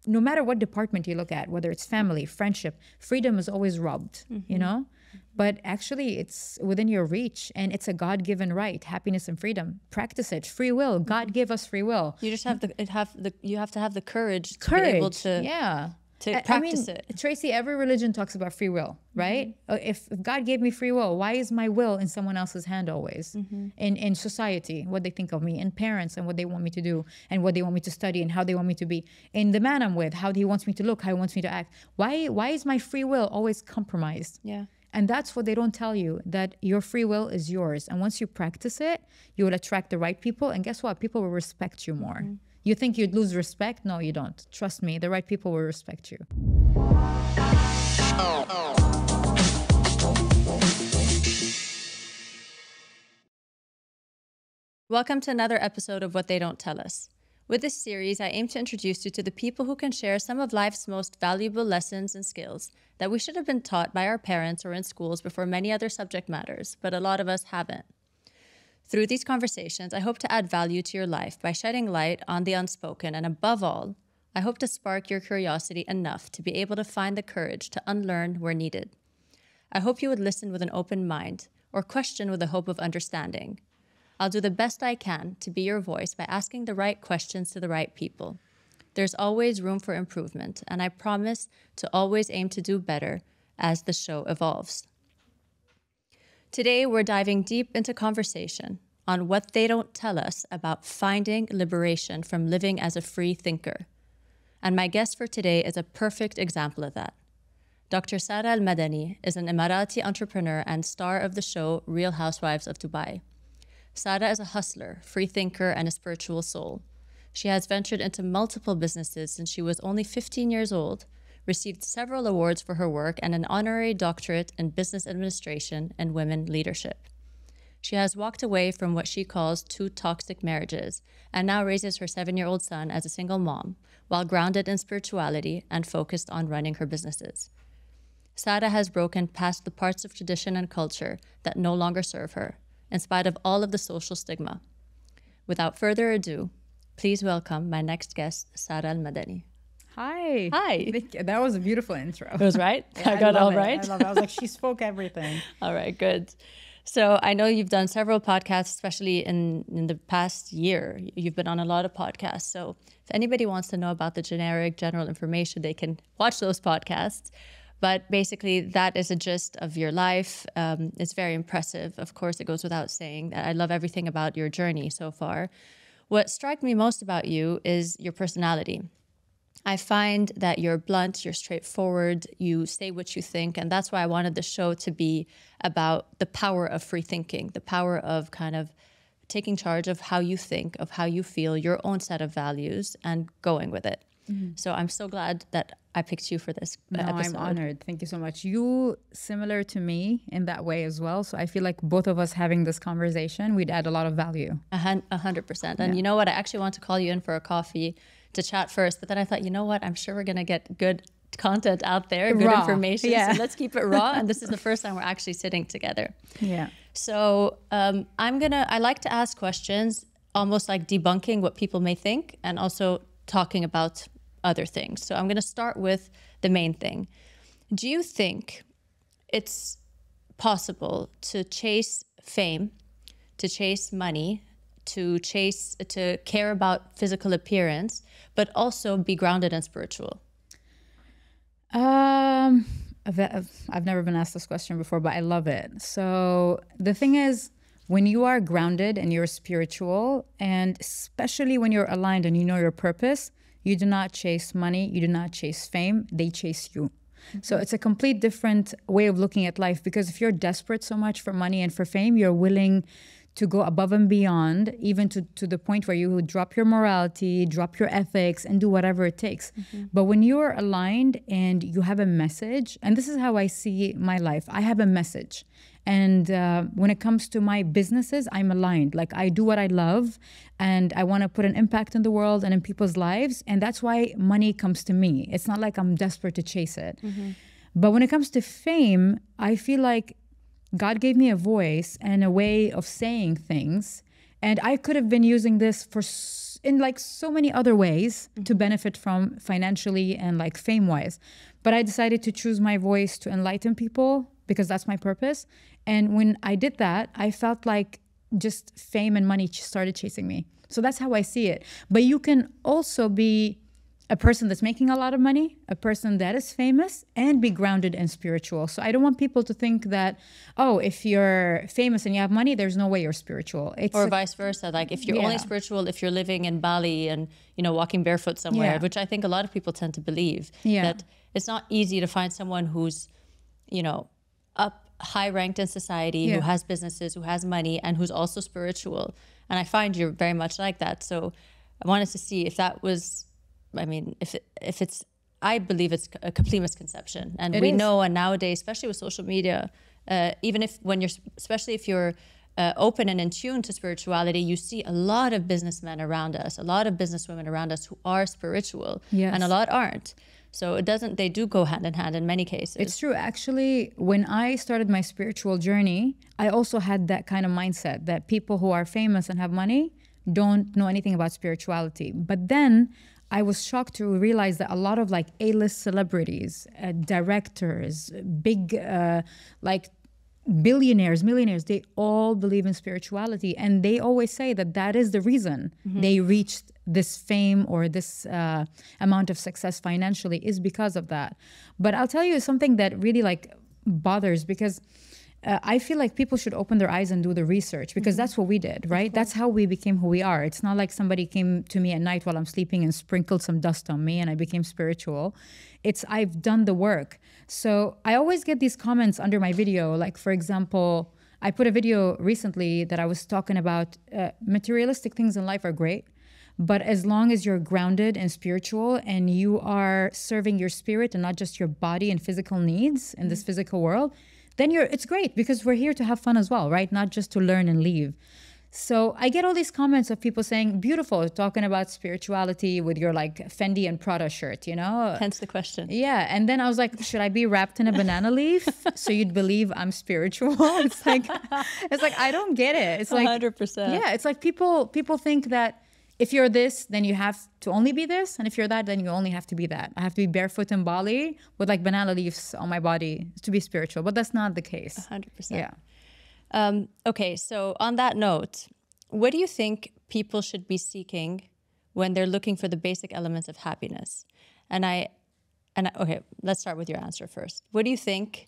no matter what department you look at, whether it's family, friendship, freedom is always robbed, you know? But actually it's within your reach, and it's a God-given right, happiness and freedom. Practice it. Free will. God gave us free will. You just have you have to have the courage to be able to practice it. Tracy, every religion talks about free will, right? If God gave me free will, why is my will in someone else's hand always? In society, what they think of me, and parents and what they want me to do, and what they want me to study, and how they want me to be, and the man I'm with, how he wants me to look, how he wants me to act. Why is my free will always compromised? Yeah. And that's what they don't tell you, that your free will is yours. And once you practice it, you will attract the right people. And guess what? People will respect you more. You think you'd lose respect? No, you don't. Trust me, the right people will respect you. Welcome to another episode of What They Don't Tell Us. With this series, I aim to introduce you to the people who can share some of life's most valuable lessons and skills that we should have been taught by our parents or in schools before many other subject matters, but a lot of us haven't. Through these conversations, I hope to add value to your life by shedding light on the unspoken, and above all, I hope to spark your curiosity enough to be able to find the courage to unlearn where needed. I hope you would listen with an open mind or question with the hope of understanding. I'll do the best I can to be your voice by asking the right questions to the right people. There's always room for improvement, and I promise to always aim to do better as the show evolves. Today, we're diving deep into conversation on what they don't tell us about finding liberation from living as a free thinker. And my guest for today is a perfect example of that. Dr. Sara Al Madani is an Emirati entrepreneur and star of the show Real Housewives of Dubai. Sara is a hustler, free thinker, and a spiritual soul. She has ventured into multiple businesses since she was only 15 years old, received several awards for her work, and an honorary doctorate in business administration and women leadership. She has walked away from what she calls 2 toxic marriages and now raises her 7-year-old son as a single mom, while grounded in spirituality and focused on running her businesses. Sara has broken past the parts of tradition and culture that no longer serve her, in spite of all of the social stigma. Without further ado, please welcome my next guest, Sara Al Madani. Hi. Hi. That was a beautiful intro. It was right? Yeah, I got it all it. right? I love it. I was like, she spoke everything. All right, good. So I know you've done several podcasts, especially in the past year. You've been on a lot of podcasts. So if anybody wants to know about the general information, they can watch those podcasts. But basically, that is a gist of your life. It's very impressive. Of course, it goes without saying that I love everything about your journey so far. What struck me most about you is your personality. I find that you're blunt, you're straightforward, you say what you think. And that's why I wanted the show to be about the power of free thinking, the power of kind of taking charge of how you think, of how you feel, your own set of values, and going with it. So I'm so glad that I picked you for this episode. I'm honored. Thank you so much. You similar to me in that way as well. So I feel like both of us having this conversation, we'd add a lot of value. 100%. And you know what? I actually want to call you in for a coffee to chat first. But then I thought, you know what? I'm sure we're going to get good content out there, good information. Yeah. So let's keep it raw. And this is the first time we're actually sitting together. Yeah. So I like to ask questions, almost like debunking what people may think and also talking about other things. So I'm going to start with the main thing. Do you think it's possible to chase fame, to chase money, to care about physical appearance, but also be grounded and spiritual? I've never been asked this question before, but I love it. So the thing is, when you are grounded and you're spiritual, and especially when you're aligned and you know your purpose, you do not chase money, you do not chase fame, they chase you. So it's a complete different way of looking at life, because if you're desperate so much for money and for fame, you're willing to go above and beyond, even to the point where you drop your morality, drop your ethics, and do whatever it takes. But when you're aligned and you have a message, and this is how I see my life, I have a message. And when it comes to my businesses, I'm aligned. Like, I do what I love, and I want to put an impact in the world and in people's lives. And that's why money comes to me. It's not like I'm desperate to chase it. But when it comes to fame, I feel like God gave me a voice and a way of saying things. And I could have been using this in like so many other ways to benefit from financially and like fame wise. But I decided to choose my voice to enlighten people because that's my purpose. And when I did that, I felt like just fame and money started chasing me. So that's how I see it. But you can also be a person that's making a lot of money, a person that is famous, and be grounded and spiritual. So I don't want people to think that, oh, if you're famous and you have money, there's no way you're spiritual. Or vice versa. Like if you're only spiritual, if you're living in Bali and, you know, walking barefoot somewhere, which I think a lot of people tend to believe, that it's not easy to find someone who's, you know, up high ranked in society, who has businesses, who has money, and who's also spiritual. And I find you're very much like that. So I wanted to see if that was, I mean, if it's, I believe it's a complete misconception. And we know, and nowadays, especially with social media, even if when you're, especially if you're open and in tune to spirituality, you see a lot of businessmen around us, a lot of businesswomen around us who are spiritual, and a lot aren't. So it doesn't, they do go hand in hand in many cases. It's true. Actually, when I started my spiritual journey, I also had that kind of mindset that people who are famous and have money don't know anything about spirituality. But then I was shocked to realize that a lot of like A-list celebrities, directors, big like billionaires, millionaires, they all believe in spirituality. And they always say that that is the reason they reached this fame or this amount of success financially is because of that. But I'll tell you something that really like bothers, because I feel like people should open their eyes and do the research, because that's what we did, right? That's how we became who we are. It's not like somebody came to me at night while I'm sleeping and sprinkled some dust on me and I became spiritual. It's I've done the work. So I always get these comments under my video. Like, for example, I put a video recently that I was talking about materialistic things in life are great, but as long as you're grounded and spiritual and you are serving your spirit and not just your body and physical needs in this physical world, then it's great, because we're here to have fun as well, right? Not just to learn and leave. So I get all these comments of people saying, beautiful, talking about spirituality with your like Fendi and Prada shirt, you know? Hence the question. Yeah. And then I was like, should I be wrapped in a banana leaf so you'd believe I'm spiritual? It's like, I don't get it. It's like 100%. Yeah. It's like people think that if you're this, then you have to only be this. And if you're that, then you only have to be that. I have to be barefoot in Bali with like banana leaves on my body to be spiritual. But that's not the case. 100%. Yeah. Okay, so on that note, what do you think people should be seeking when they're looking for the basic elements of happiness? Okay, let's start with your answer first. What do you think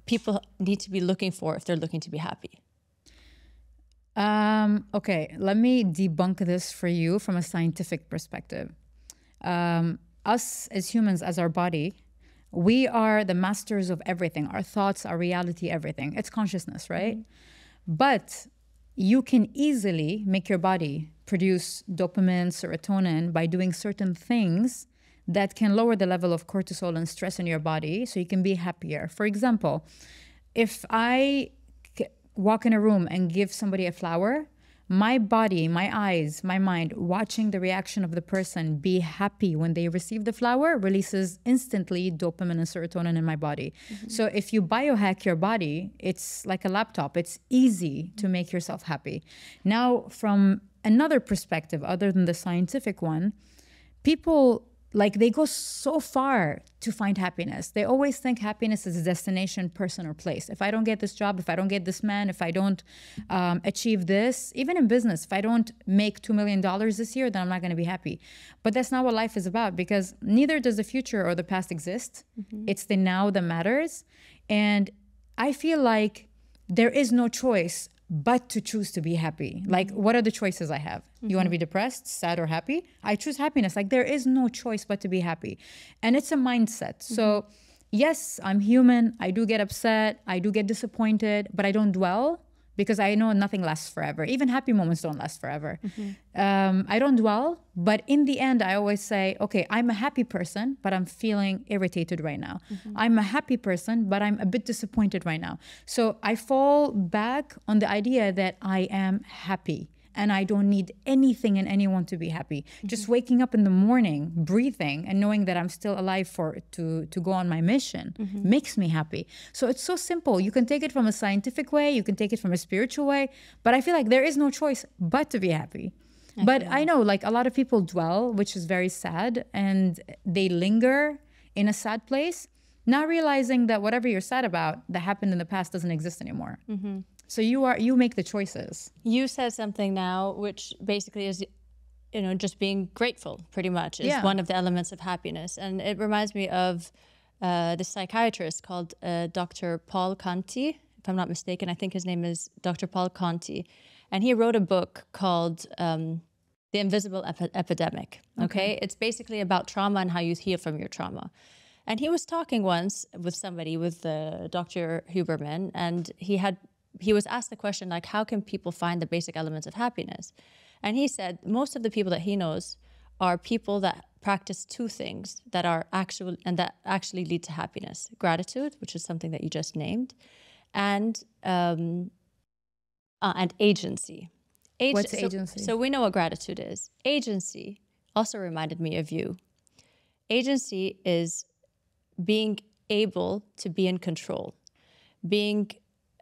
people need to be looking for if they're looking to be happy? Okay, let me debunk this for you from a scientific perspective. Us as humans, as our body, we are the masters of everything. Our thoughts, our reality, everything. It's consciousness, right? But you can easily make your body produce dopamine, serotonin by doing certain things that can lower the level of cortisol and stress in your body so you can be happier. For example, if I walk in a room and give somebody a flower, my body, my eyes, my mind, watching the reaction of the person be happy when they receive the flower releases instantly dopamine and serotonin in my body. So if you biohack your body, it's like a laptop. It's easy to make yourself happy. Now, from another perspective, other than the scientific one, people like they go so far to find happiness. They always think happiness is a destination, person, or place. If I don't get this job, if I don't get this man, if I don't achieve this, even in business, if I don't make $2 million this year, then I'm not going to be happy. But that's not what life is about, because neither does the future or the past exist. It's the now that matters. And I feel like there is no choice but to choose to be happy. Like, what are the choices I have? You want to be depressed, sad, or happy? I choose happiness. Like, there is no choice but to be happy. And it's a mindset. So yes, I'm human. I do get upset. I do get disappointed, but I don't dwell, because I know nothing lasts forever. Even happy moments don't last forever. I don't dwell, but in the end, I always say, okay, I'm a happy person, but I'm feeling irritated right now. I'm a happy person, but I'm a bit disappointed right now. So I fall back on the idea that I am happy and I don't need anything and anyone to be happy. Just waking up in the morning, breathing, and knowing that I'm still alive to go on my mission makes me happy. So it's so simple. You can take it from a scientific way, you can take it from a spiritual way, but I feel like there is no choice but to be happy. But I know like a lot of people dwell, which is very sad, and they linger in a sad place, not realizing that whatever you're sad about that happened in the past doesn't exist anymore. So you make the choices. You said something now, which basically is, just being grateful pretty much is one of the elements of happiness. And it reminds me of this psychiatrist called Dr. Paul Conti, if I'm not mistaken. I think his name is Dr. Paul Conti. And he wrote a book called The Invisible Epidemic. Okay. It's basically about trauma and how you heal from your trauma. And he was talking once with somebody, with Dr. Huberman, and he was asked the question, like, how can people find the basic elements of happiness? And he said most of the people that he knows are people that practice two things that actually lead to happiness: gratitude, which is something that you just named, and agency. What's agency? So we know what gratitude is. Agency also reminded me of you. Agency is being able to be in control, being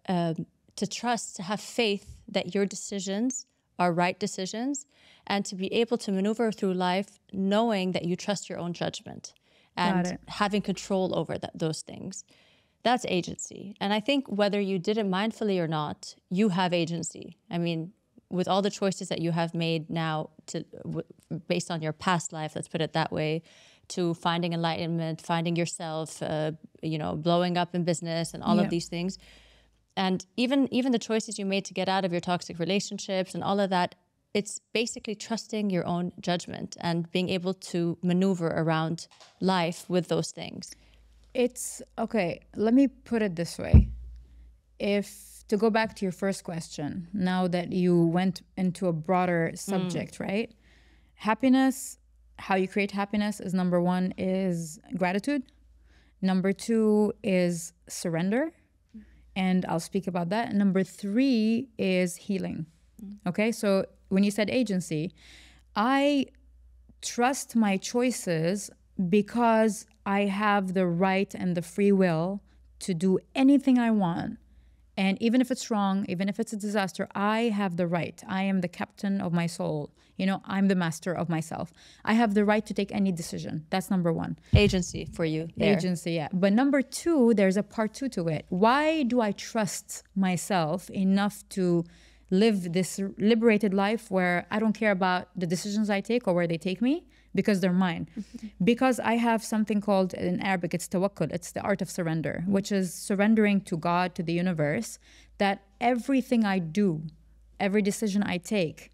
to trust, to have faith that your decisions are right decisions, and to be able to maneuver through life knowing that you trust your own judgment and having control over those things. That's agency. And I think whether you did it mindfully or not, you have agency. I mean, with all the choices that you have made now based on your past life, let's put it that way, to finding enlightenment, finding yourself, blowing up in business and all of these things. And even the choices you made to get out of your toxic relationships and all of that, it's basically trusting your own judgment and being able to maneuver around life with those things. It's okay. Let me put it this way. To go back to your first question, now that you went into a broader subject, right? Happiness, how you create happiness is number one is gratitude. Number two is surrender. And I'll speak about that. Number three is healing. Okay, so when you said agency, I trust my choices because I have the right and the free will to do anything I want. And even if it's wrong, even if it's a disaster, I have the right. I am the captain of my soul. I'm the master of myself. I have the right to take any decision. That's number one. Agency for you there. Agency, yeah. But number two, there's a part two to it. Why do I trust myself enough to live this liberated life where I don't care about the decisions I take or where they take me? Because they're mine. Because I have something called, in Arabic, it's tawakkul. It's the art of surrender, which is surrendering to God, to the universe, that everything I do, every decision I take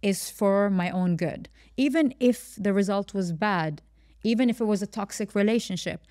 is for my own good. Even if the result was bad, even if it was a toxic relationship,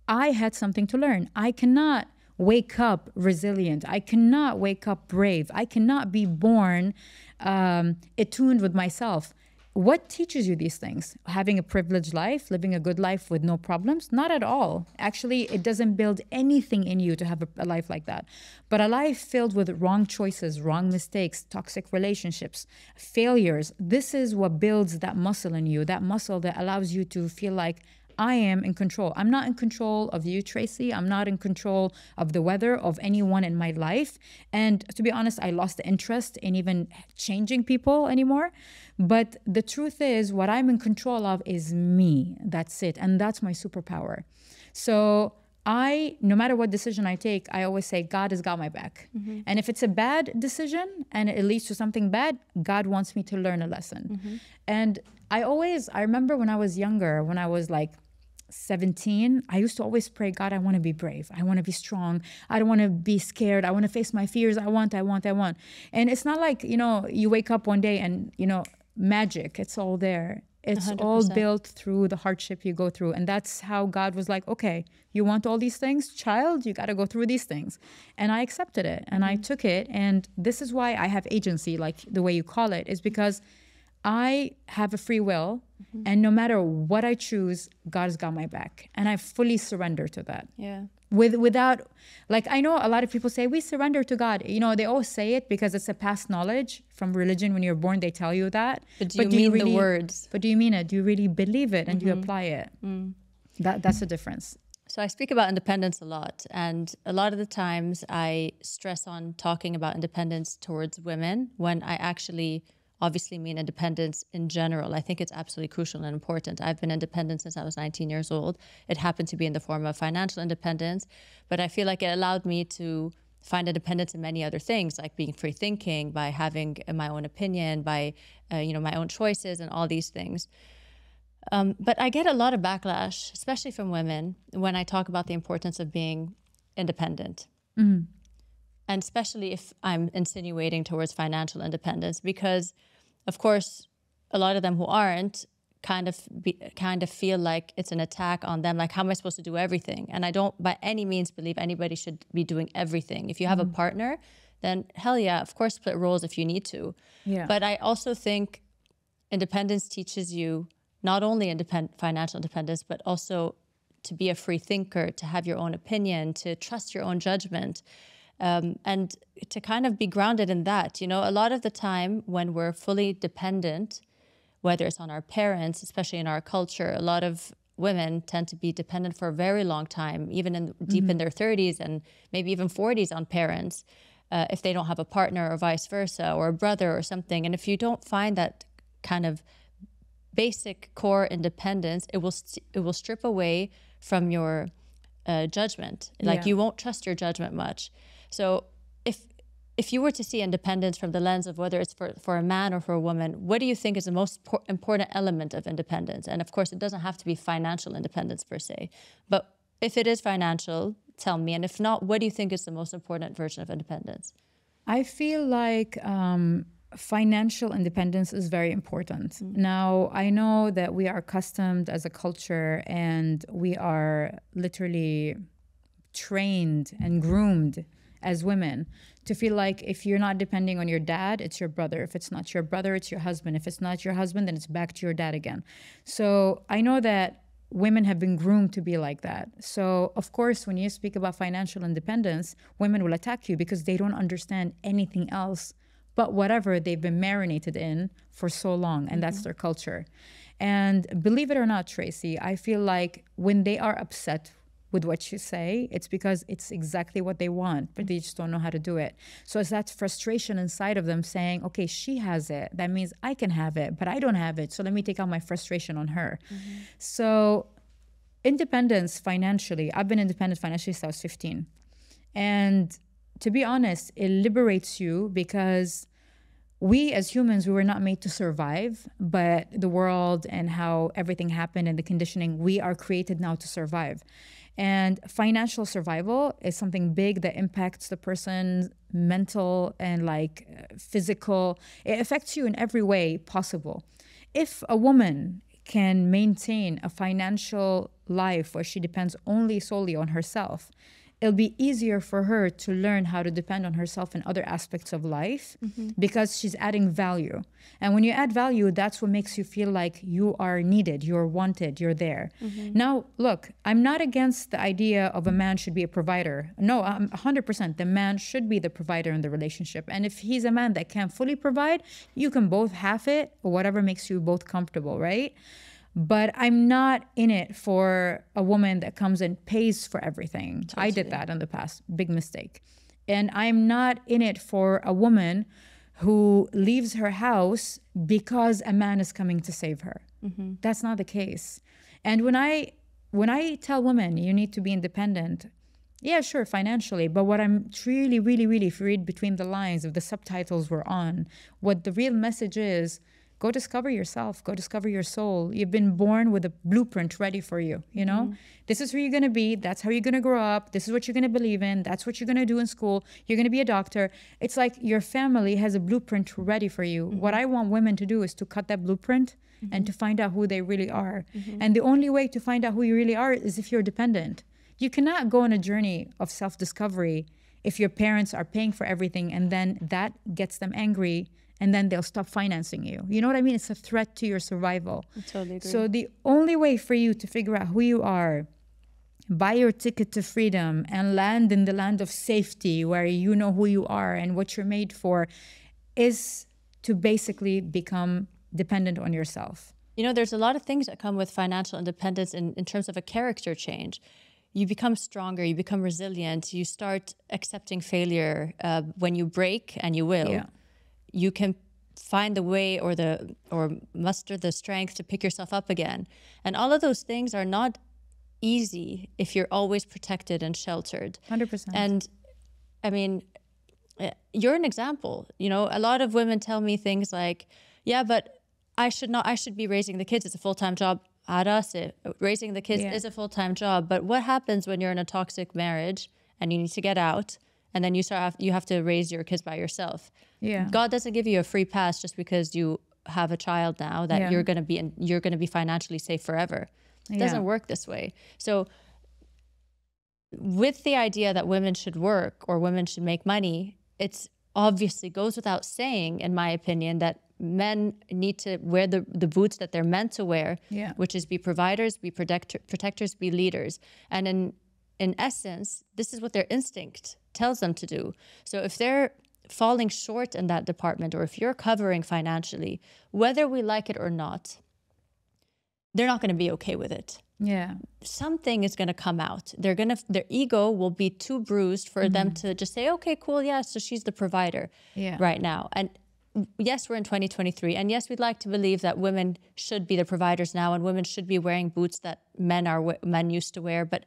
I had something to learn. I cannot wake up resilient. I cannot wake up brave. I cannot be born attuned with myself. What teaches you these things? Having a privileged life, living a good life with no problems? Not at all. Actually, it doesn't build anything in you to have a life like that. But a life filled with wrong choices, wrong mistakes, toxic relationships, failures, this is what builds that muscle in you, that muscle that allows you to feel like I am in control. I'm not in control of you, Tracy. I'm not in control of the weather, of anyone in my life. And to be honest, I lost the interest in even changing people anymore. But the truth is, what I'm in control of is me. That's it. And that's my superpower. So no matter what decision I take, I always say, God has got my back. And if it's a bad decision and it leads to something bad, God wants me to learn a lesson. And I remember when I was younger, when I was like 17, I used to always pray, God, I want to be brave. I want to be strong. I don't want to be scared. I want to face my fears. I want. And it's not like, you wake up one day and, magic, it's all there. It's 100%. All built through the hardship you go through. And that's how God was like, okay, you want all these things, child, you got to go through these things. And I accepted it and I took it. And this is why I have agency, like the way you call it, is because I have a free will, and no matter what I choose, God's got my back, and I fully surrender to that. Yeah. Without, like, I know a lot of people say we surrender to God. They always say it because it's a past knowledge from religion. When you're born, they tell you that. But do you mean really, the words? But do you mean it? Do you really believe it and do you apply it? That's the difference. So I speak about independence a lot, and a lot of the times I stress on talking about independence towards women when I actually obviously mean independence in general. I think it's absolutely crucial and important. I've been independent since I was 19 years old. It happened to be in the form of financial independence, but I feel like it allowed me to find independence in many other things, like being free thinking, by having my own opinion, by my own choices and all these things. But I get a lot of backlash, especially from women, when I talk about the importance of being independent. Mm. And especially if I'm insinuating towards financial independence, because of course, a lot of them who aren't kind of feel like it's an attack on them. Like, how am I supposed to do everything? And I don't by any means believe anybody should be doing everything. If you have a partner, then hell yeah, of course, split roles if you need to. Yeah. But I also think independence teaches you not only financial independence, but also to be a free thinker, to have your own opinion, to trust your own judgment. And to kind of be grounded in that. A lot of the time when we're fully dependent, whether it's on our parents, especially in our culture, a lot of women tend to be dependent for a very long time, even deep in their 30s and maybe even 40s on parents, if they don't have a partner or vice versa, or a brother or something. And if you don't find that kind of basic core independence, it will strip away from your judgment. Like, you won't trust your judgment much. So if you were to see independence from the lens of whether it's for a man or for a woman, what do you think is the most important element of independence? And of course, it doesn't have to be financial independence per se. But if it is financial, tell me. And if not, what do you think is the most important version of independence? I feel like financial independence is very important. Now, I know that we are accustomed as a culture, and we are literally trained and groomed as women to feel like if you're not depending on your dad, it's your brother. If it's not your brother, it's your husband. If it's not your husband, then it's back to your dad again. So I know that women have been groomed to be like that. So of course, when you speak about financial independence, women will attack you because they don't understand anything else but whatever they've been marinated in for so long, and that's their culture. And believe it or not, Tracy, I feel like when they are upset with what you say, it's because it's exactly what they want, but they just don't know how to do it. So it's that frustration inside of them saying, okay, she has it. That means I can have it, but I don't have it. So let me take out my frustration on her. So independence financially, I've been independent financially since I was 15. And to be honest, it liberates you because we as humans, we were not made to survive, but the world and how everything happened and the conditioning, we are created now to survive. And financial survival is something big that impacts the person's mental and physical. It affects you in every way possible. If a woman can maintain a financial life where she depends solely on herself, it'll be easier for her to learn how to depend on herself in other aspects of life because she's adding value. And when you add value, that's what makes you feel like you are needed, you're wanted, you're there. Now, look, I'm not against the idea of a man should be a provider. No, I'm 100%. The man should be the provider in the relationship. And if he's a man that can't fully provide, you can both have it or whatever makes you both comfortable, right? But I'm not in it for a woman that comes and pays for everything. Totally. I did that in the past. Big mistake. And I'm not in it for a woman who leaves her house because a man is coming to save her. That's not the case. And when I tell women you need to be independent, yeah, sure, financially. But what I'm really, really, really, if you read between the lines of the subtitles we're on, what the real message is, go discover yourself. Go discover your soul. You've been born with a blueprint ready for you, you know? This is who you're going to be. That's how you're going to grow up. This is what you're going to believe in. That's what you're going to do in school. You're going to be a doctor. It's like your family has a blueprint ready for you. What I want women to do is to cut that blueprint and to find out who they really are. And the only way to find out who you really are is if you're dependent. You cannot go on a journey of self-discovery if your parents are paying for everything and then that gets them angry and then they'll stop financing you. You know what I mean? It's a threat to your survival. I totally agree. So the only way for you to figure out who you are, buy your ticket to freedom and land in the land of safety where you know who you are and what you're made for, is to basically become dependent on yourself. You know, there's a lot of things that come with financial independence in terms of a character change. You become stronger, you become resilient, you start accepting failure when you break, and you will. Yeah. You can find the way or muster the strength to pick yourself up again. And all of those things are not easy if you're always protected and sheltered. 100%. And I mean, you're an example. You know, a lot of women tell me things like, yeah, but I should be raising the kids. It's a full-time job. Raising the kids is a full-time job. But what happens when you're in a toxic marriage and you need to get out, and then you have to raise your kids by yourself? Yeah. God doesn't give you a free pass just because you have a child now that you're going to be financially safe forever. It doesn't work this way. So with the idea that women should work or women should make money, it's obviously goes without saying, in my opinion, that men need to wear the boots that they're meant to wear, which is be providers, be protectors, be leaders. And in essence, this is what their instinct tells them to do. So if they're falling short in that department, or if you're covering financially, whether we like it or not, they're not going to be okay with it. Yeah. Something is going to come out. Their ego will be too bruised for them to just say, okay, cool. Yeah. So she's the provider right now. And yes, we're in 2023. And yes, we'd like to believe that women should be the providers now, and women should be wearing boots that men used to wear. But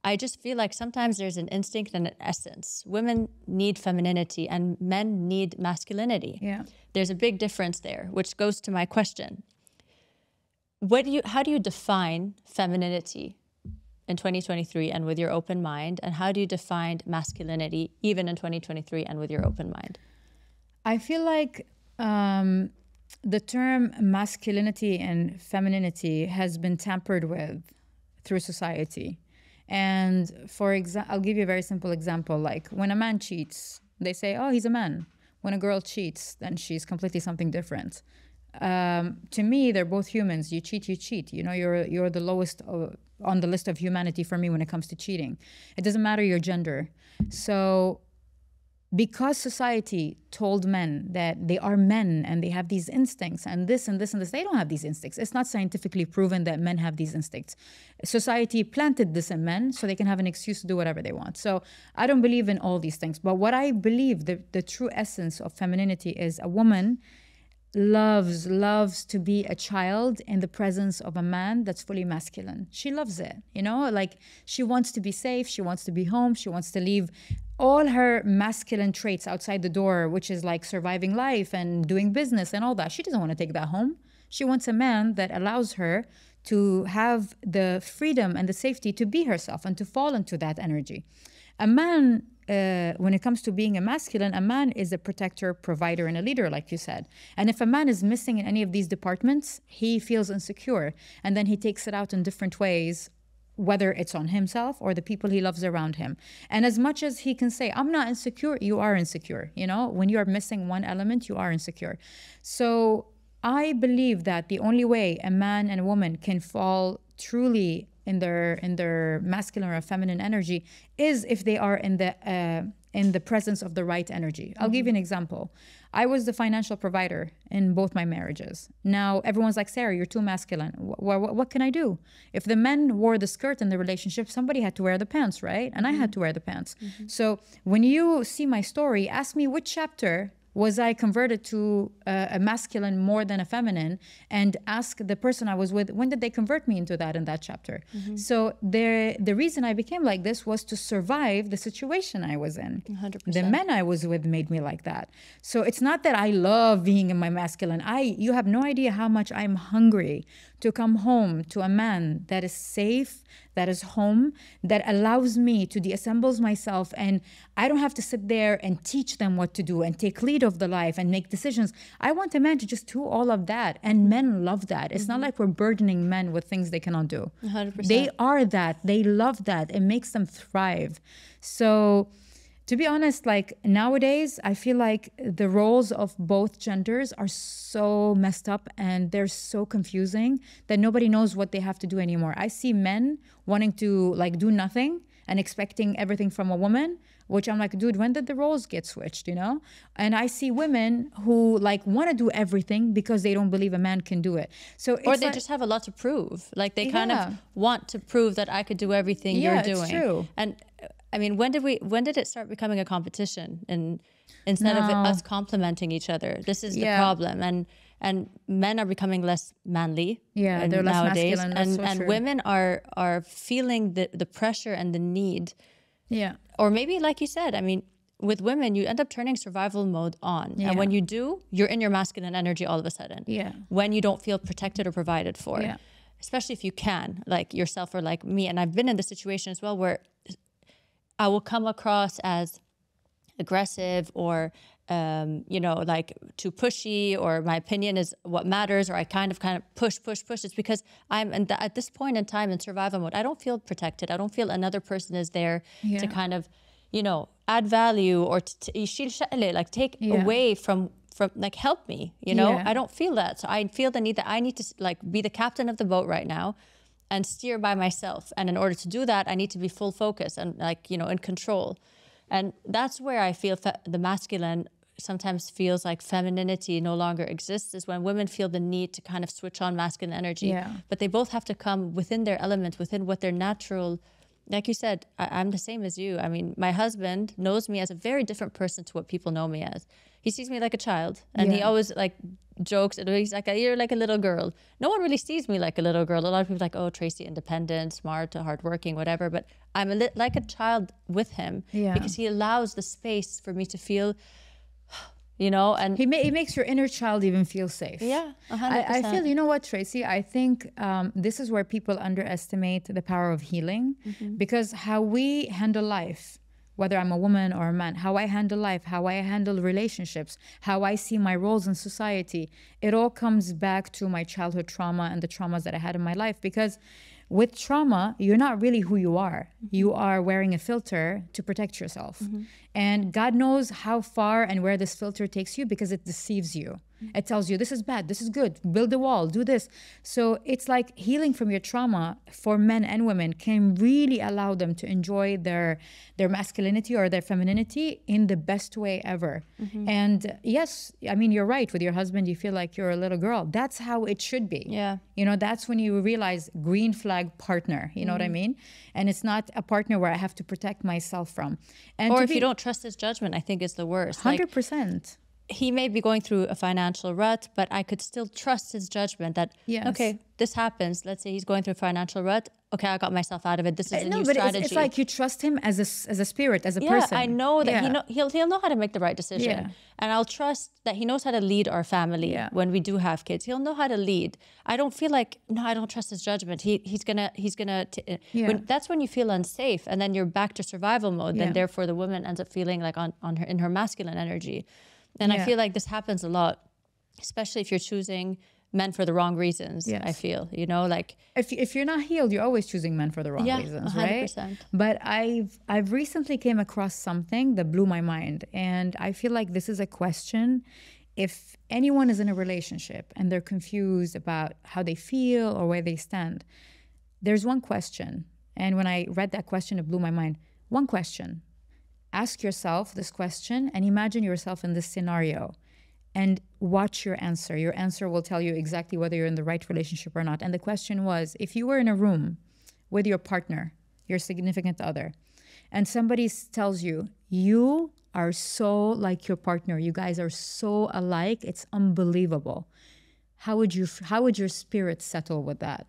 I just feel like sometimes there's an instinct and an essence. Women need femininity and men need masculinity. Yeah. There's a big difference there, which goes to my question. How do you define femininity in 2023 and with your open mind? And how do you define masculinity even in 2023 and with your open mind? I feel like the term masculinity and femininity has been tampered with through society. And for example, I'll give you a very simple example. Like when a man cheats, they say, oh, he's a man. When a girl cheats, then she's completely something different. To me, they're both humans. You cheat, you cheat. You know, you're the lowest on the list of humanity for me when it comes to cheating. It doesn't matter your gender. So because society told men that they are men and they have these instincts and this and this and this, they don't have these instincts. It's not scientifically proven that men have these instincts. Society planted this in men so they can have an excuse to do whatever they want. So I don't believe in all these things. But what I believe, the true essence of femininity is a woman loves to be a child in the presence of a man that's fully masculine. She loves it, you know, like she wants to be safe, she wants to be home, she wants to leave all her masculine traits outside the door, which is like surviving life and doing business and all that. She doesn't want to take that home. She wants a man that allows her to have the freedom and the safety to be herself and to fall into that energy. A man, when it comes to being a masculine, a man is a protector, provider, and a leader, like you said. And if a man is missing in any of these departments, he feels insecure. And then he takes it out in different ways, whether it's on himself or the people he loves around him. And as much as he can say, I'm not insecure, you are insecure. You know, when you are missing one element, you are insecure. So I believe that the only way a man and a woman can fall truly in their masculine or feminine energy is if they are in the presence of the right energy. I'll give you an example. I was the financial provider in both my marriages. Now everyone's like, Sarah, you're too masculine. What can I do? If the men wore the skirt in the relationship, somebody had to wear the pants, right? And I had to wear the pants. So when you see my story, ask me which chapter was I converted to a masculine more than a feminine, and ask the person I was with, when did they convert me into that in that chapter? So the reason I became like this was to survive the situation I was in. 100%. The men I was with made me like that. So it's not that I love being in my masculine. You have no idea how much I'm hungry to come home to a man that is safe, that is home, that allows me to deassemble myself, and I don't have to sit there and teach them what to do and take lead of the life and make decisions. I want a man to just do all of that, and men love that. It's not like we're burdening men with things they cannot do. 100%. They are that. They love that. It makes them thrive. So to be honest, like nowadays, I feel like the roles of both genders are so messed up and they're so confusing that nobody knows what they have to do anymore. I see men wanting to like do nothing and expecting everything from a woman, which I'm like, dude, when did the roles get switched, you know? And I see women who like want to do everything because they don't believe a man can do it. So or they just have a lot to prove. Like they kind of want to prove that I could do everything you're doing. It's true. And I mean, when did it start becoming a competition, and instead of us complementing each other? This is the problem, and men are becoming less manly. Yeah, they're less nowadays, masculine. That's so and true. women are feeling the pressure and the need. Yeah. Or maybe, like you said, I mean, with women, you end up turning survival mode on, Yeah. and when you do, you're in your masculine energy all of a sudden. Yeah. When you don't feel protected or provided for. Yeah. Especially if you can, like yourself or like me. And I've been in this situation as well, where I will come across as aggressive or, like too pushy, or my opinion is what matters, or I kind of push. It's because I'm at this point in time in survival mode. I don't feel protected. I don't feel another person is there to kind of, add value or like take away from like help me, I don't feel that. So I feel the need that I need to like be the captain of the boat right now and steer by myself. And in order to do that, I need to be full focus and like, in control. And that's where I feel the masculine sometimes feels like femininity no longer exists, is when women feel the need to kind of switch on masculine energy. Yeah. But they both have to come within their element, within what their natural. Like you said, I'm the same as you. I mean, my husband knows me as a very different person to what people know me as. He sees me like a child, and he always like jokes, and he's like, you're like a little girl. No one really sees me like a little girl. A lot of people are like, oh, Tracy, independent, smart, hardworking, whatever. But I'm like a child with him because he allows the space for me to feel, and he makes your inner child even feel safe. Yeah, 100%. I feel, you know what, Tracy? I think this is where people underestimate the power of healing, because how we handle life, whether I'm a woman or a man, how I handle life, how I handle relationships, how I see my roles in society, it all comes back to my childhood trauma and the traumas that I had in my life. Because with trauma, you're not really who you are. You are wearing a filter to protect yourself. And God knows how far and where this filter takes you, because it deceives you. It tells you this is bad, this is good, build a wall, do this. So it's like healing from your trauma for men and women can really allow them to enjoy their masculinity or their femininity in the best way ever. And yes, I mean, you're right. With your husband, you feel like you're a little girl. That's how it should be. Yeah. That's when you realize green flag partner, you know what I mean? And it's not a partner where I have to protect myself from. And or if you don't trust his judgment, I think is the worst. 100%. He may be going through a financial rut, but I could still trust his judgment that, okay, this happens. Let's say he's going through a financial rut. Okay, I got myself out of it. This is a new strategy. It's like you trust him as a spirit, as a person. Yeah, I know that he'll know how to make the right decision. Yeah. And I'll trust that he knows how to lead our family when we do have kids. He'll know how to lead. I don't feel like, no, I don't trust his judgment. He's gonna. That's when you feel unsafe, and then you're back to survival mode. Then therefore the woman ends up feeling like in her masculine energy. And I feel like this happens a lot, especially if you're choosing men for the wrong reasons. Yes. I feel, like if you're not healed, you're always choosing men for the wrong reasons, 100%. Right? But I've recently came across something that blew my mind, and I feel like this is a question. If anyone is in a relationship and they're confused about how they feel or where they stand, there's one question. And when I read that question, it blew my mind. One question. Ask yourself this question and imagine yourself in this scenario and watch your answer. Your answer will tell you exactly whether you're in the right relationship or not. And the question was, if you were in a room with your partner, your significant other, and somebody tells you, you are so like your partner, you guys are so alike, it's unbelievable. How would your spirit settle with that?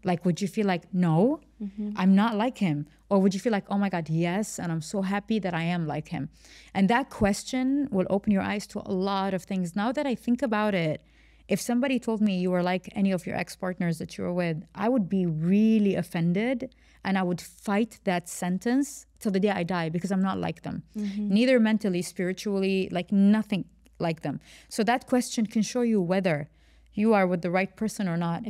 Like, would you feel like, no, I'm not like him? Or would you feel like, oh my God, yes, and I'm so happy that I am like him? And that question will open your eyes to a lot of things. Now that I think about it, if somebody told me you were like any of your ex-partners that you were with, I would be really offended, and I would fight that sentence till the day I die, because I'm not like them. Neither mentally, spiritually, like nothing like them. So that question can show you whether you are with the right person or not.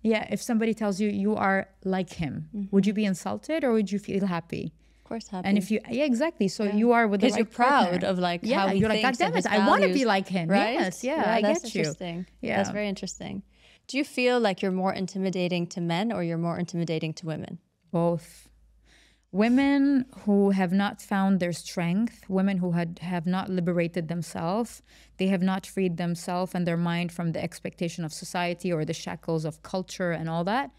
If somebody tells you you are like him, would you be insulted or would you feel happy? Of course, happy. And if you, exactly. So you are with the right partner. Because you're proud of like how he you're thinks, like, God damn it, I want to be like him. Right? Yes, I that's get you. Interesting. Yeah, that's very interesting. Do you feel like you're more intimidating to men or you're more intimidating to women? Both. Women who have not found their strength, women who have not liberated themselves, they have not freed themselves and their mind from the expectation of society or the shackles of culture and all that,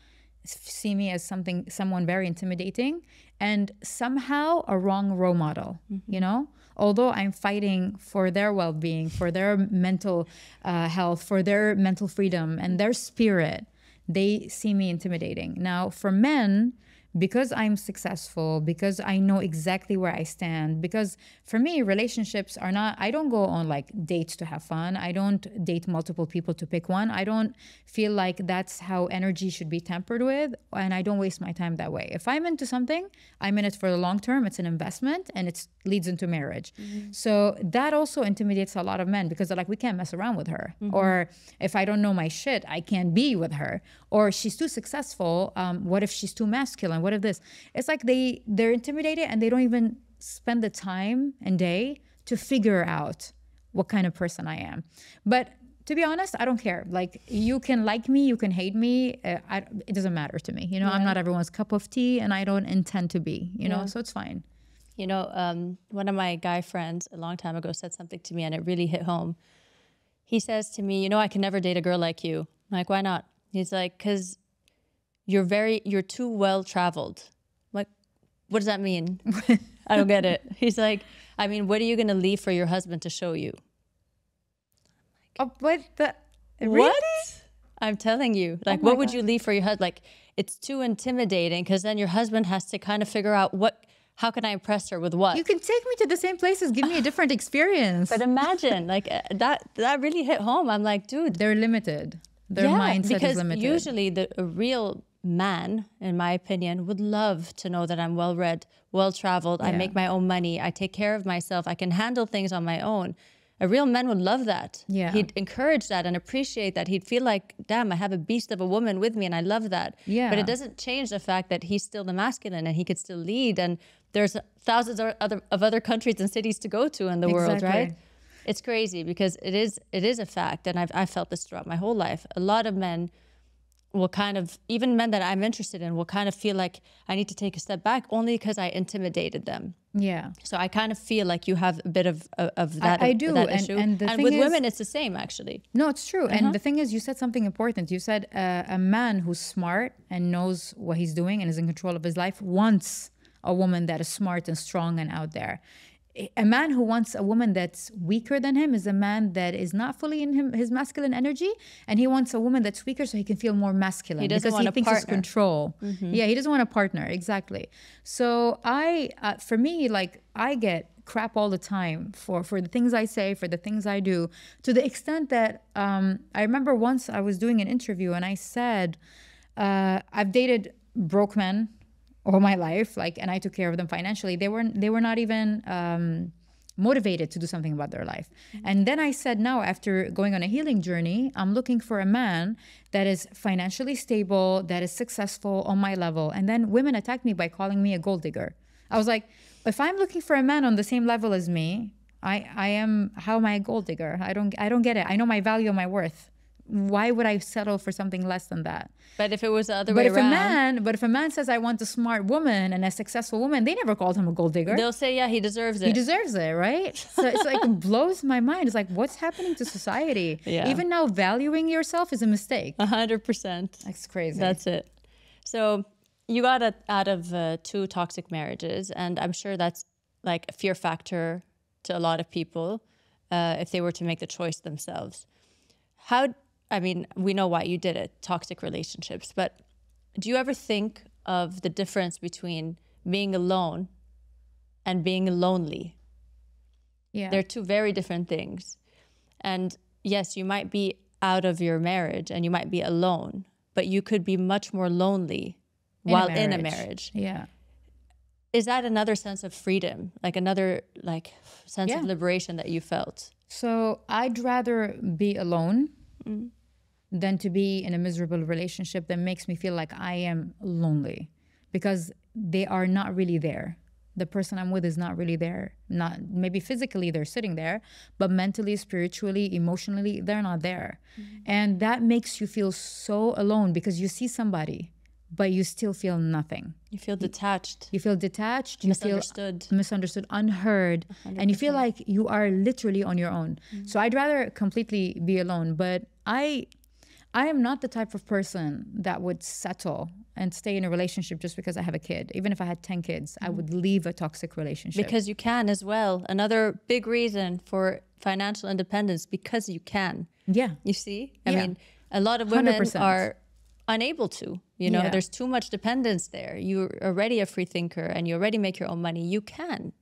see me as someone very intimidating and somehow a wrong role model, you know? Although I'm fighting for their well-being, for their mental health, for their mental freedom and their spirit, they see me intimidating. Now, for men, because I'm successful, because I know exactly where I stand, because for me, relationships are not, I don't go on like dates to have fun. I don't date multiple people to pick one. I don't feel like that's how energy should be tempered with, and I don't waste my time that way. If I'm into something, I'm in it for the long term. It's an investment and it leads into marriage. So that also intimidates a lot of men because they're like, we can't mess around with her. Or if I don't know my shit, I can't be with her. Or she's too successful. What if she's too masculine? What if this? It's like they're intimidated and they don't even spend the time and day to figure out what kind of person I am. But to be honest, I don't care. Like, you can like me, you can hate me. It doesn't matter to me. You know, I'm not everyone's cup of tea and I don't intend to be, you know, so it's fine. You know, one of my guy friends a long time ago said something to me and it really hit home. He says to me, you know, I can never date a girl like you. I'm like, why not? He's like, because you're too well traveled. I'm like, what does that mean? I don't get it. He's like, I mean, what are you going to leave for your husband to show you? Oh, what? Really? What? I'm telling you, like, what would you leave for your husband? Like, it's too intimidating because then your husband has to kind of figure out how can I impress her with what? You can take me to the same places, give me a different experience. But imagine, like, that really hit home. I'm like, dude. They're limited. Their mindset is limited. Because usually a real man, in my opinion, would love to know that I'm well-read, well-traveled, I make my own money, I take care of myself, I can handle things on my own. A real man would love that. Yeah. He'd encourage that and appreciate that. He'd feel like, damn, I have a beast of a woman with me and I love that. Yeah. But it doesn't change the fact that he's still the masculine and he could still lead. And there's thousands of other countries and cities to go to in the world, right? It's crazy because it is a fact. And I've felt this throughout my whole life. A lot of men will kind of, even men that I'm interested in, will kind of feel like I need to take a step back only because I intimidated them. Yeah. So I kind of feel like you have a bit of that. I do. That issue. And with women, it's the same, actually. No, it's true. And the thing is, you said something important. You said a man who's smart and knows what he's doing and is in control of his life wants a woman that is smart and strong and out there. A man who wants a woman that's weaker than him is a man that is not fully in his masculine energy, and he wants a woman that's weaker so he can feel more masculine because he thinks it's control. Yeah, he doesn't want a partner, exactly. So for me, like, I get crap all the time for the things I say, for the things I do, to the extent that I remember once I was doing an interview and I said, I've dated broke men all my life, like, and I took care of them financially. They were not even motivated to do something about their life. And then I said, now, after going on a healing journey, I'm looking for a man that is financially stable, that is successful on my level. And then women attacked me by calling me a gold digger. I was like, if I'm looking for a man on the same level as me, how am I a gold digger? I don't get it. I know my value and my worth. Why would I settle for something less than that? But if it was the other way around. But if a man says, I want a smart woman and a successful woman, they never called him a gold digger. They'll say, yeah, he deserves it. He deserves it, right? So it's like, it blows my mind. It's like, what's happening to society? Yeah. Even now, valuing yourself is a mistake. 100%. That's crazy. That's it. So you got out of 2 toxic marriages, and I'm sure that's like a fear factor to a lot of people if they were to make the choice themselves. I mean, we know why you did it, toxic relationships, but do you ever think of the difference between being alone and being lonely? Yeah. They're 2 very different things. And yes, you might be out of your marriage and you might be alone, but you could be much more lonely while in a marriage. Yeah. Is that another sense of freedom, like another sense of liberation that you felt? So I'd rather be alone than to be in a miserable relationship that makes me feel like I am lonely, because they are not really there. The person I'm with is not really there. Not maybe physically they're sitting there, but mentally, spiritually, emotionally, they're not there. And that makes you feel so alone because you see somebody, but you still feel nothing. You feel detached. You feel detached. Misunderstood. You feel misunderstood, unheard. 100%. And you feel like you are literally on your own. So I'd rather completely be alone. But I am not the type of person that would settle and stay in a relationship just because I have a kid. Even if I had 10 kids, I would leave a toxic relationship. Because you can as well. Another big reason for financial independence, because you can. Yeah. You see? I Yeah. mean, a lot of women 100%. are unable to, you know, Yeah. there's too much dependence there. You're already a free thinker and you already make your own money. You can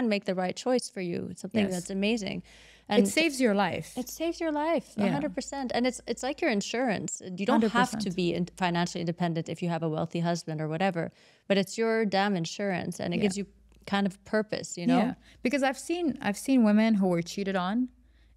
make the right choice for you. It's something Yes. that's amazing. And It saves your life. it saves your life, Yeah. 100%. And it's like your insurance. You don't have to 100%. be financially independent if you have a wealthy husband or whatever, but it's your damn insurance, and it gives you kind of purpose, you know? Yeah, because I've seen women who were cheated on,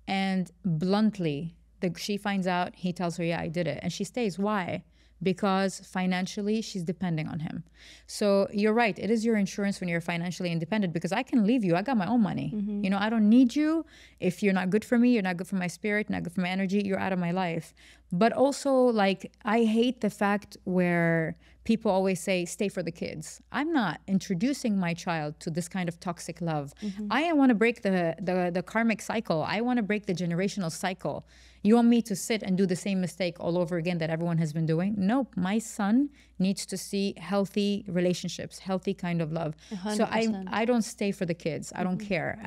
and bluntly, she finds out, he tells her, yeah, I did it, and she stays. Why? Because financially she's depending on him. So you're right, it is your insurance when you're financially independent, because I can leave you, I got my own money. You know, I don't need you. If you're not good for me, you're not good for my spirit, not good for my energy, you're out of my life. But also, like, I hate the fact where people always say, stay for the kids. I'm not introducing my child to this kind of toxic love. I want to break the karmic cycle. I want to break the generational cycle. You want me to sit and do the same mistake all over again that everyone has been doing? Nope. My son needs to see healthy relationships, healthy kind of love. 100%. So I don't stay for the kids. I don't care.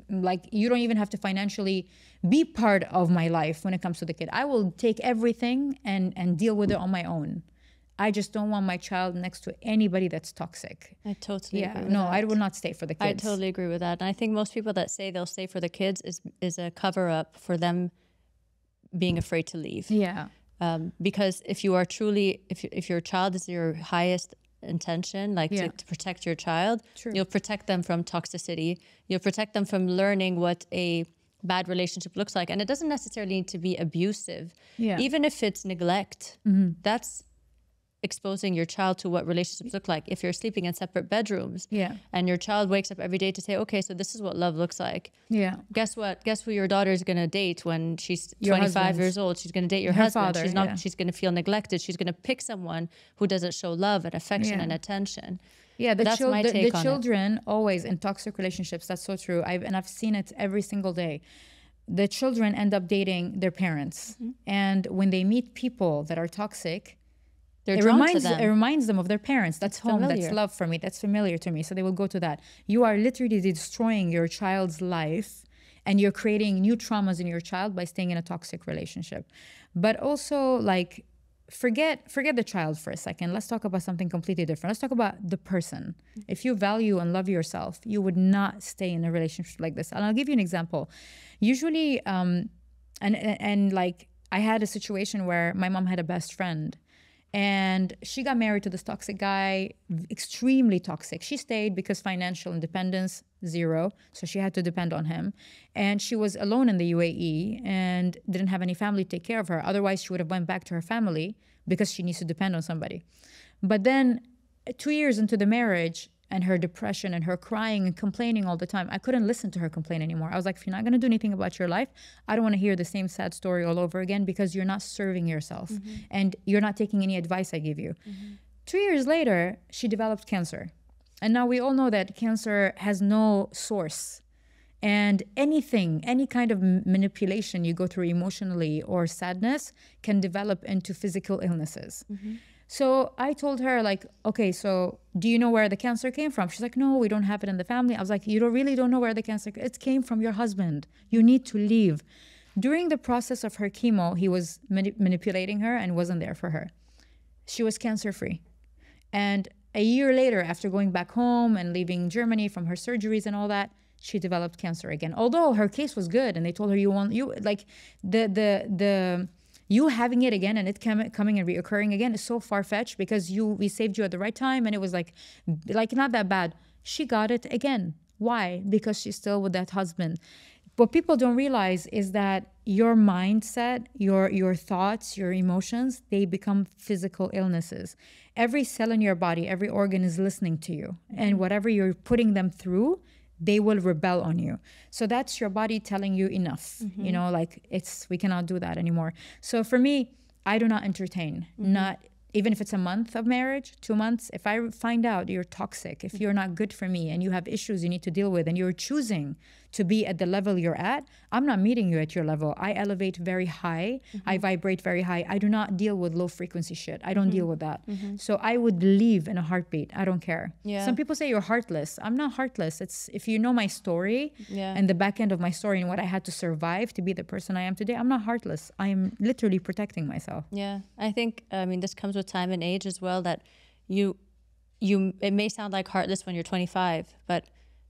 Like, you don't even have to financially be part of my life when it comes to the kid. I will take everything and deal with it on my own. I just don't want my child next to anybody that's toxic. I totally agree with No, that. I will not stay for the kids. I totally agree with that. And I think most people that say they'll stay for the kids is a cover up for them being afraid to leave. Yeah. Because if you are truly, if your child is your highest intention, like to protect your child, you'll protect them from toxicity. You'll protect them from learning what a bad relationship looks like. And it doesn't necessarily need to be abusive. Yeah. Even if it's neglect, that's exposing your child to what relationships look like. If you're sleeping in separate bedrooms, and your child wakes up every day to say, okay, so this is what love looks like. Yeah. Guess what? Guess who your daughter is going to date when she's Your 25 husband. years old? She's going to date your Her husband. father, She's not. yeah. She's going to feel neglected. She's going to pick someone who doesn't show love and affection and attention. Yeah, That's my take the on it. children always in toxic relationships. That's so true. I've seen it every single day. The children end up dating their parents, and when they meet people that are toxic, They're drawn to them. It reminds them of their parents. That's home. familiar. That's love for me. That's familiar to me. So they will go to that. You are literally destroying your child's life, and you're creating new traumas in your child by staying in a toxic relationship. But also, like, forget the child for a second. Let's talk about something completely different. Let's talk about the person. If you value and love yourself, you would not stay in a relationship like this. And I'll give you an example. Usually, and like, I had a situation where my mom had a best friend, and she got married to this toxic guy, extremely toxic. She stayed because financial independence, zero. So she had to depend on him. And she was alone in the UAE and didn't have any family to take care of her. Otherwise, she would have went back to her family because she needs to depend on somebody. But then 2 years into the marriage, and her depression and her crying and complaining all the time, I couldn't listen to her complain anymore. I was like, if you're not going to do anything about your life, I don't want to hear the same sad story all over again, because you're not serving yourself and you're not taking any advice I give you. 2 years later, she developed cancer. And now we all know that cancer has no source. And anything, any kind of manipulation you go through emotionally or sadness can develop into physical illnesses. So I told her, like, okay, so do you know where the cancer came from? She's like, no, we don't have it in the family. I was like, you really don't know where the cancer came? It came from your husband. You need to leave. During the process of her chemo, he was manipulating her and wasn't there for her. She was cancer-free. And a year later, after going back home and leaving Germany from her surgeries and all that, she developed cancer again. Although her case was good, and they told her, you having it again and it coming and reoccurring again is so far-fetched, because we saved you at the right time and it was like not that bad. She got it again. Why? Because she's still with that husband. What people don't realize is that your mindset, your thoughts, your emotions, they become physical illnesses. Every cell in your body, every organ is listening to you, and whatever you're putting them through, they will rebel on you. So that's your body telling you enough. You know, like, we cannot do that anymore. So for me, I do not entertain, not even if it's a month of marriage, 2 months. If I find out you're toxic, if you're not good for me and you have issues you need to deal with, and you're choosing to be at the level you're at, I'm not meeting you at your level. I elevate very high. I vibrate very high. I do not deal with low frequency shit. I don't deal with that. So I would leave in a heartbeat. I don't care. Yeah. Some people say you're heartless. I'm not heartless. It's if you know my story and the back end of my story and what I had to survive to be the person I am today, I'm not heartless. I am literally protecting myself. Yeah. I think, I mean, this comes with time and age as well, that it may sound like heartless when you're 25, but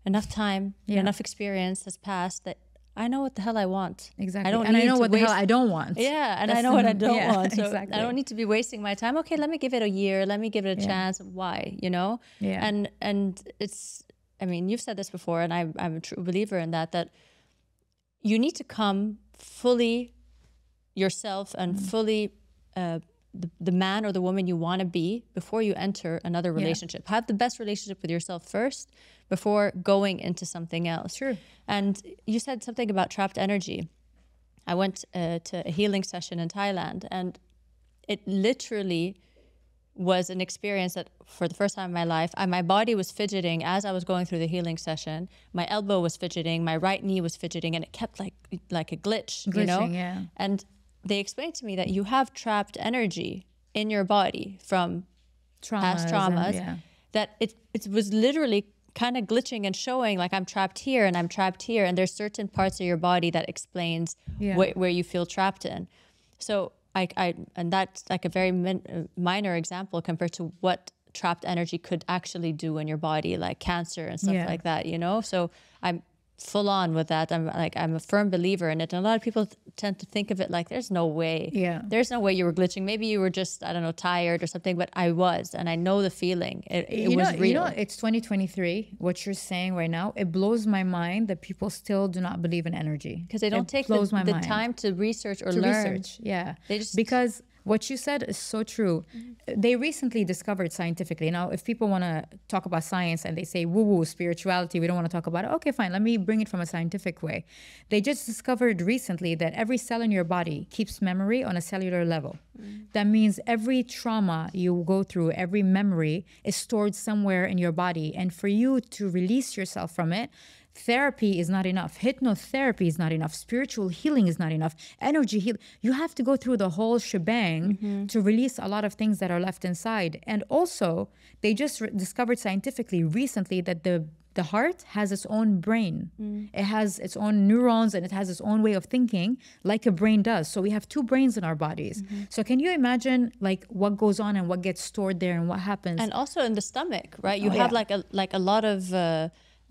enough time, enough experience has passed that I know what the hell I want. Exactly. I know what the hell I don't want. Yeah. And I know what I don't want. So exactly. I don't need to be wasting my time. Okay, let me give it a year. Let me give it a chance. Why, you know? Yeah. And it's, I mean, you've said this before, and I'm a true believer in that you need to come fully yourself and fully the man or the woman you want to be before you enter another relationship. Have the best relationship with yourself first before going into something else. Sure. And you said something about trapped energy. I went to a healing session in Thailand, and it literally was an experience that for the first time in my life, my body was fidgeting as I was going through the healing session. My elbow was fidgeting, my right knee was fidgeting, and it kept like a glitch, you know? Yeah. And they explained to me that you have trapped energy in your body from past traumas, that it was literally kind of glitching and showing like I'm trapped here and I'm trapped here. And there's certain parts of your body that explains where you feel trapped in. So and that's like a very minor example compared to what trapped energy could actually do in your body, like cancer and stuff like that, you know? So I'm full on with that. I'm a firm believer in it. And a lot of people tend to think of it like, there's no way. Yeah. There's no way you were glitching. Maybe you were just, I don't know, tired or something, but I was, and I know the feeling. It was real. You know, it's 2023. What you're saying right now, it blows my mind that people still do not believe in energy. Because they don't take the time to research or learn. Yeah. They just, because what you said is so true. They recently discovered scientifically. Now, if people want to talk about science and they say woo-woo, spirituality, we don't want to talk about it. Okay, fine. Let me bring it from a scientific way. They just discovered recently that every cell in your body keeps memory on a cellular level. That means every trauma you go through, every memory is stored somewhere in your body. And for you to release yourself from it, therapy is not enough. Hypnotherapy is not enough. Spiritual healing is not enough. Energy healing. You have to go through the whole shebang to release a lot of things that are left inside. And also, they just discovered scientifically recently that the heart has its own brain. It has its own neurons and it has its own way of thinking like a brain does. So we have two brains in our bodies. So can you imagine like what goes on and what gets stored there and what happens? And also in the stomach, right? You have like a lot of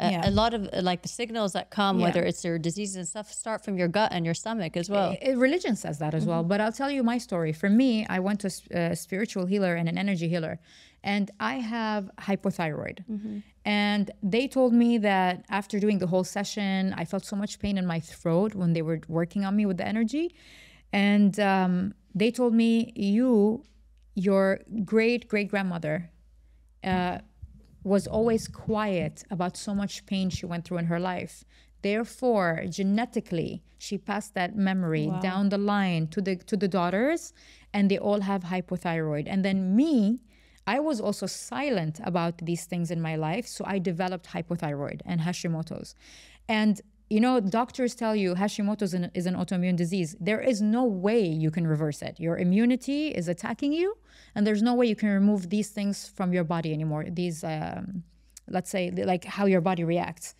a lot of like the signals that come, whether it's your diseases and stuff, start from your gut and your stomach as well. Religion says that as well. But I'll tell you my story. For me, I went to a spiritual healer and an energy healer, and I have hypothyroid. And they told me that after doing the whole session, I felt so much pain in my throat when they were working on me with the energy. And they told me, your great-great-grandmother was always quiet about so much pain she went through in her life. Therefore, genetically, she passed that memory down the line to the daughters, and they all have hypothyroid. And then me, I was also silent about these things in my life, so I developed hypothyroid and Hashimoto's. And you know, doctors tell you Hashimoto's is an autoimmune disease. There is no way you can reverse it. Your immunity is attacking you, and there's no way you can remove these things from your body anymore. These, let's say, like how your body reacts.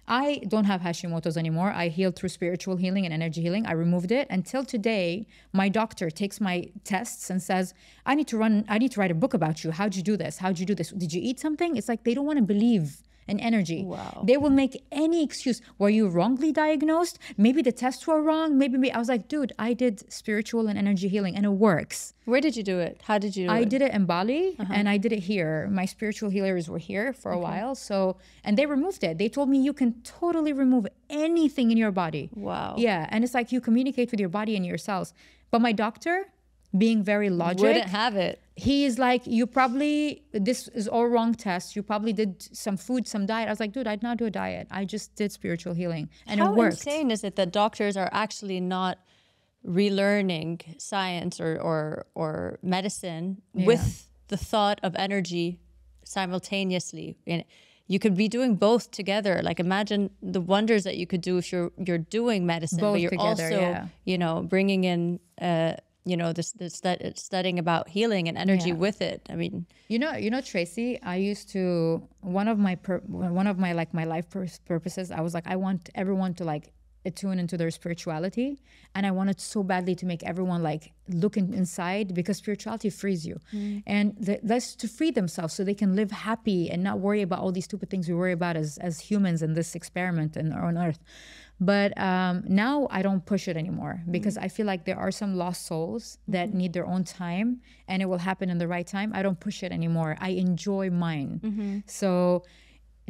I don't have Hashimoto's anymore. I healed through spiritual healing and energy healing. I removed it. Until today, my doctor takes my tests and says, I need to write a book about you. How'd you do this? How'd you do this? Did you eat something? It's like they don't want to believe in energy. Wow. They will make any excuse. Were you wrongly diagnosed? Maybe the tests were wrong. Maybe I was like, dude, I did spiritual and energy healing and it works. Where did you do it? How did you do it? I did it in Bali and I did it here. My spiritual healers were here for a while. So, and they removed it. They told me you can totally remove anything in your body. Wow. Yeah. And it's like you communicate with your body and your cells. But my doctor, being very logic, wouldn't have it. He is like, this is all wrong tests. You probably did some food, some diet. I was like, dude, I did not do a diet. I just did spiritual healing and it worked. How insane is it that doctors are actually not relearning science or medicine with the thought of energy simultaneously? And you could be doing both together. Like imagine the wonders that you could do if you're doing medicine, Both but you're together, also, yeah. you know, bringing in, you know, studying about healing and energy Yeah. with it. I mean, You know, Tracy, I used to, one of my like my life purposes, I was like, I want everyone to like attune into their spirituality. And I wanted so badly to make everyone like look inside, because spirituality frees you. And that's to free themselves so they can live happy and not worry about all these stupid things we worry about as humans in this experiment and on earth. But now I don't push it anymore, because I feel like there are some lost souls that need their own time, and it will happen in the right time. I don't push it anymore. I enjoy mine. So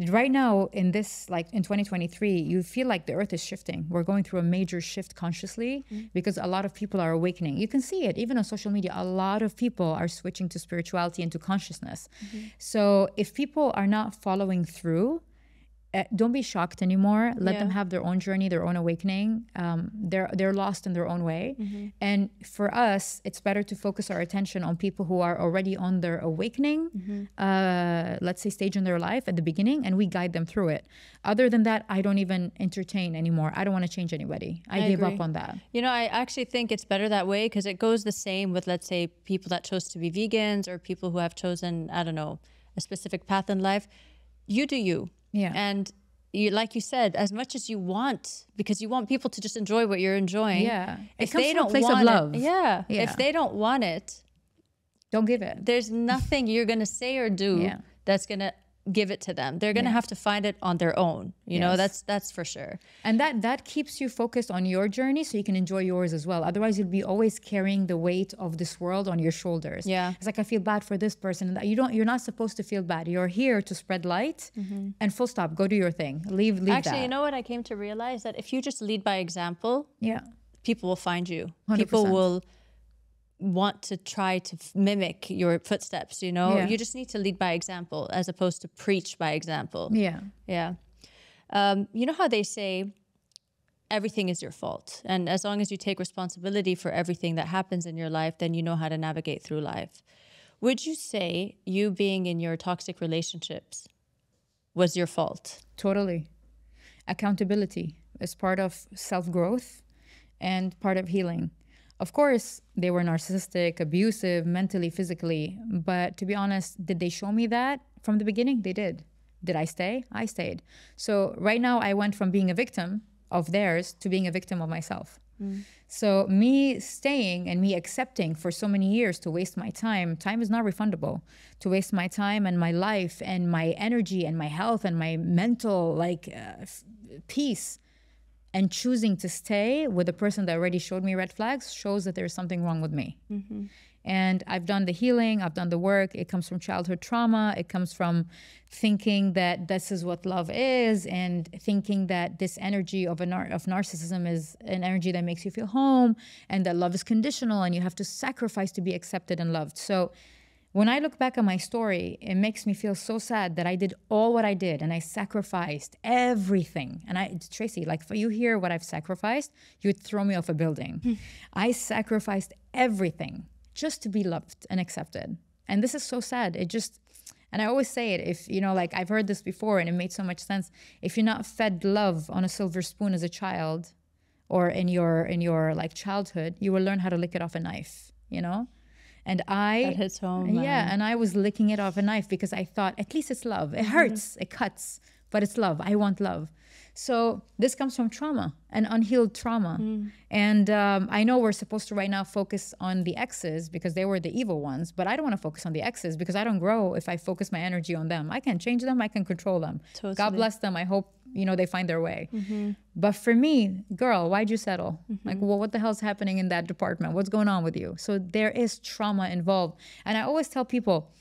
right now in this, like in 2023, you feel like the earth is shifting. We're going through a major shift consciously, because a lot of people are awakening. You can see it even on social media. A lot of people are switching to spirituality and to consciousness. So if people are not following through, don't be shocked anymore. Let them have their own journey, their own awakening. They're lost in their own way. And for us, it's better to focus our attention on people who are already on their awakening, let's say stage in their life at the beginning, and we guide them through it. Other than that, I don't even entertain anymore. I don't want to change anybody. I gave up on that. You know, I actually think it's better that way, because it goes the same with, let's say, people that chose to be vegans or people who have chosen, I don't know, a specific path in life. You do you. Yeah. And you, like you said, as much as you want, because you want people to just enjoy what you're enjoying. Yeah. If It comes they from a don't place of want love. it, yeah. Yeah. If they don't want it, Don't give it. there's nothing you're going to say or do that's going to give it to them. They're going to have to find it on their own. You know, that's for sure. And that keeps you focused on your journey, so you can enjoy yours as well. Otherwise, you'll be always carrying the weight of this world on your shoulders. Yeah. It's like, I feel bad for this person. You're not supposed to feel bad. You're here to spread light, and full stop. Go do your thing. Leave Actually, that. you know what I came to realize? That if you just lead by example, Yeah. people will find you. 100%. People will want to try to mimic your footsteps, you know? Yeah. You just need to lead by example as opposed to preach by example. Yeah. Yeah. You know how they say everything is your fault, and as long as you take responsibility for everything that happens in your life, then you know how to navigate through life. Would you say you being in your toxic relationships was your fault? Totally. Accountability is part of self-growth and part of healing. Of course, they were narcissistic, abusive, mentally, physically. But to be honest, did they show me that from the beginning? They did. Did I stay? I stayed. So right now I went from being a victim of theirs to being a victim of myself. So me staying and me accepting for so many years to waste my time is not refundable. To waste my time and my life and my energy and my health and my mental peace, and choosing to stay with a person that already showed me red flags shows that there's something wrong with me. And I've done the healing, I've done the work. It comes from childhood trauma. It comes from thinking that this is what love is, and thinking that this energy of narcissism is an energy that makes you feel home, and that love is conditional and you have to sacrifice to be accepted and loved. So when I look back at my story, it makes me feel so sad that I did all what I did and I sacrificed everything. And Tracy, like, if you hear what I've sacrificed, you would throw me off a building. I sacrificed everything just to be loved and accepted. And this is so sad. And I always say it, if, you know, like, I've heard this before and it made so much sense. If you're not fed love on a silver spoon as a child, or in your like childhood, you will learn how to lick it off a knife, you know? And That hits home, man. yeah, and I was licking it off a knife because I thought, at least it's love. It hurts, it cuts, but it's love. I want love. So this comes from trauma and unhealed trauma. And I know we're supposed to right now focus on the exes because they were the evil ones, but I don't want to focus on the exes because I don't grow if I focus my energy on them. I can change them, I can control them. Totally. God bless them. I hope, you know, they find their way. But for me, girl, why'd you settle? Like, well, what the hell's happening in that department? What's going on with you? So there is trauma involved. And I always tell people,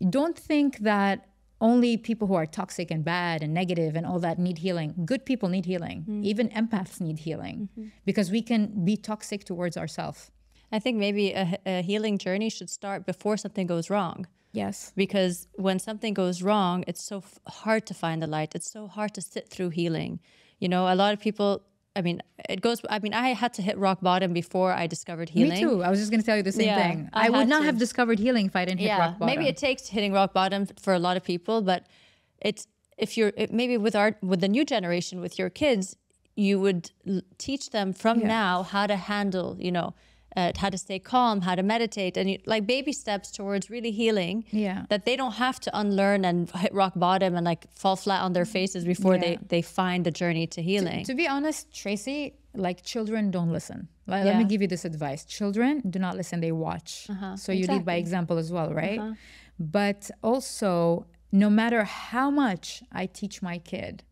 don't think that only people who are toxic and bad and negative and all that need healing. Good people need healing. Even empaths need healing because we can be toxic towards ourselves. I think maybe a healing journey should start before something goes wrong. Yes. Because when something goes wrong, it's so hard to find the light. It's so hard to sit through healing. You know, a lot of people, I I had to hit rock bottom before I discovered healing. Me too. I was just going to tell you the same thing. I would not have discovered healing if I didn't hit rock bottom. Maybe it takes hitting rock bottom for a lot of people, but if you're maybe with the new generation, with your kids, you would teach them from now how to handle, you know, how to stay calm, how to meditate, and like baby steps towards really healing. That they don't have to unlearn and hit rock bottom and like fall flat on their faces before they find the journey to healing. To be honest, Tracy, like children don't listen. Let me give you this advice. Children do not listen, they watch. So you lead by example as well, right? But also, no matter how much I teach my kid,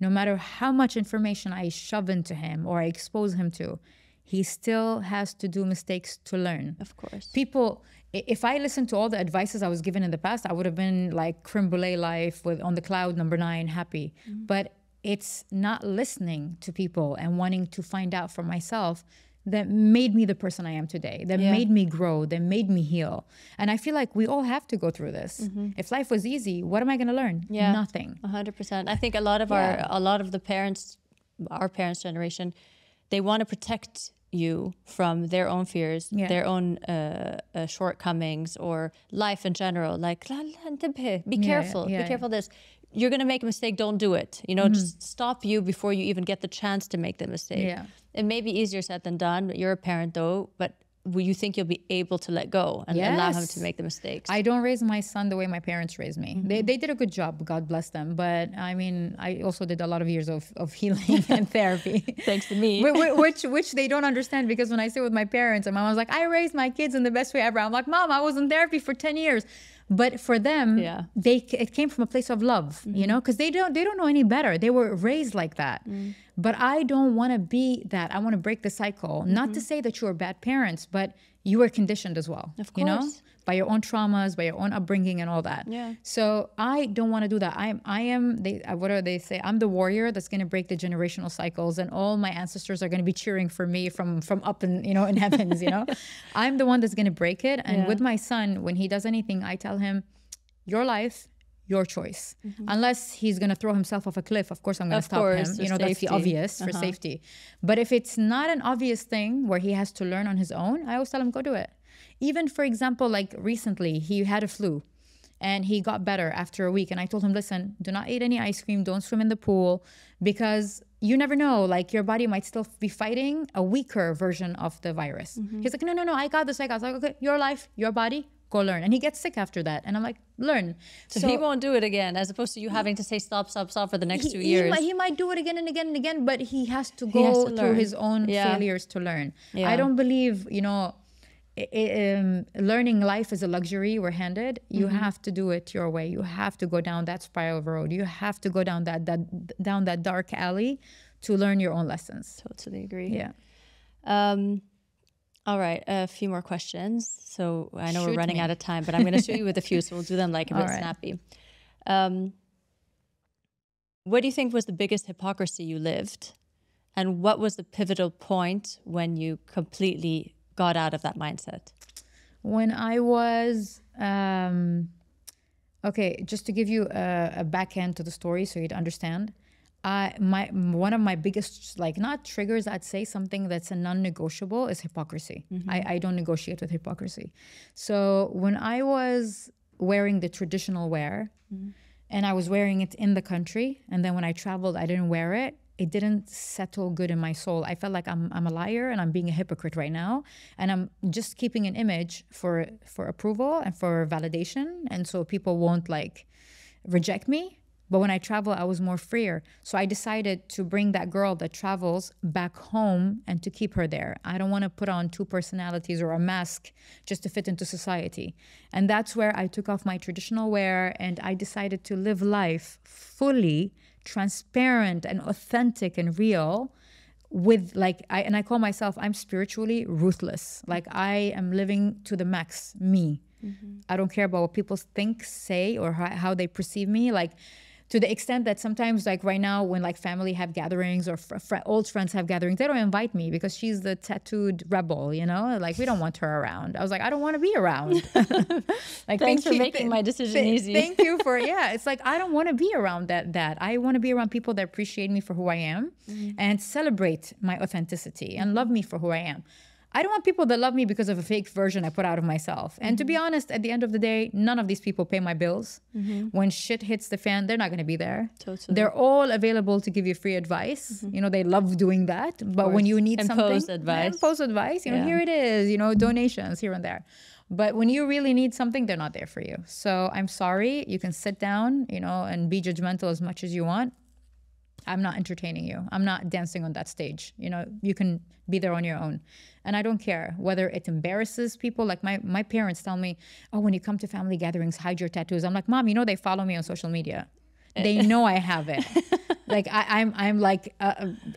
no matter how much information I shove into him or I expose him to, he still has to do mistakes to learn. Of course. People, if I listened to all the advices I was given in the past, I would have been like creme brulee life with on the cloud number 9, happy. But it's not listening to people and wanting to find out for myself that made me the person I am today, that made me grow, that made me heal. And I feel like we all have to go through this. If life was easy, what am I going to learn? Nothing. 100%. I think a lot of the parents, our parents' generation, they want to protect you from their own fears, their own shortcomings, or life in general. Like, be careful, be careful of this. You're going to make a mistake, don't do it. You know, just stop you before you even get the chance to make the mistake. It may be easier said than done. You're a parent though, but you think you'll be able to let go and allow him to make the mistakes. I don't raise my son the way my parents raised me. They did a good job, God bless them. But I mean, I also did a lot of years of healing and therapy. Thanks to me. which they don't understand, because when I sit with my parents and my mom's like, I raised my kids in the best way ever. I'm like, Mom, I was in therapy for 10 years. But for them, it came from a place of love, you know, because they don't know any better. They were raised like that. But I don't want to be that. I want to break the cycle. Not to say that you are bad parents, but you were conditioned as well, you know, by your own traumas, by your own upbringing and all that. So I don't want to do that. What do they say? I'm the warrior that's going to break the generational cycles, and all my ancestors are going to be cheering for me from up in, you know, in heavens, you know. I'm the one that's going to break it. And with my son, when he does anything, I tell him, your life, your choice. Unless he's going to throw himself off a cliff, of course I'm going to stop him. You know, that's the obvious for safety. But if it's not an obvious thing where he has to learn on his own, I always tell him, go do it. Even, for example, like recently, he had a flu and he got better after a week. And I told him, listen, do not eat any ice cream. Don't swim in the pool, because you never know, like your body might still be fighting a weaker version of the virus. He's like, no, I got this. I was like, okay, your life, your body, go learn. And he gets sick after that. And I'm like, learn. So he won't do it again, as opposed to you having to say stop for the next 2 years. He might do it again and again and again, but he has to go through his own failures to learn. I don't believe, you know, learning life is a luxury we're handed. You have to do it your way. You have to go down that spiral road. You have to go down that dark alley to learn your own lessons. Totally agree. Yeah. All right, a few more questions. So I know we're running out of time, but I'm going to shoot you with a few, so we'll do them like a bit snappy. What do you think was the biggest hypocrisy you lived? And what was the pivotal point when you completely got out of that mindset? When I was, okay, just to give you a back end to the story so you'd understand. One of my biggest, like, not triggers, I'd say something that's a non-negotiable, is hypocrisy. I don't negotiate with hypocrisy. So when I was wearing the traditional wear and I was wearing it in the country, and then when I traveled, I didn't wear it, it didn't settle good in my soul. I felt like I'm a liar and I'm being a hypocrite right now. And I'm just keeping an image for approval and for validation. And so people won't like reject me. But when I travel, I was more freer. So I decided to bring that girl that travels back home and to keep her there. I don't want to put on two personalities or a mask just to fit into society. And that's where I took off my traditional wear and I decided to live life fully transparent and authentic and real with I call myself, I'm spiritually ruthless. Like I am living to the max, me. I don't care about what people think, say, or how they perceive me. Like, to the extent that sometimes, like right now, when like family have gatherings or old friends have gatherings, they don't invite me because she's the tattooed rebel, you know? Like, we don't want her around. I was like, I don't want to be around. Like, thanks for making my decision easy. Thank you for, it's like, I don't want to be around that. I want to be around people that appreciate me for who I am and celebrate my authenticity and love me for who I am. I don't want people that love me because of a fake version I put out of myself. And to be honest, at the end of the day, none of these people pay my bills. When shit hits the fan, they're not going to be there. Totally. They're all available to give you free advice. You know, they love doing that. But when you need impose something, advice. impose advice. You know, here it is, you know, donations here and there. But when you really need something, they're not there for you. So I'm sorry. You can sit down, you know, and be judgmental as much as you want. I'm not entertaining you. I'm not dancing on that stage. You know, you can be there on your own. And I don't care whether it embarrasses people. Like my parents tell me, oh, when you come to family gatherings, hide your tattoos. I'm like, Mom, you know, they follow me on social media. They know I have it. Like I'm like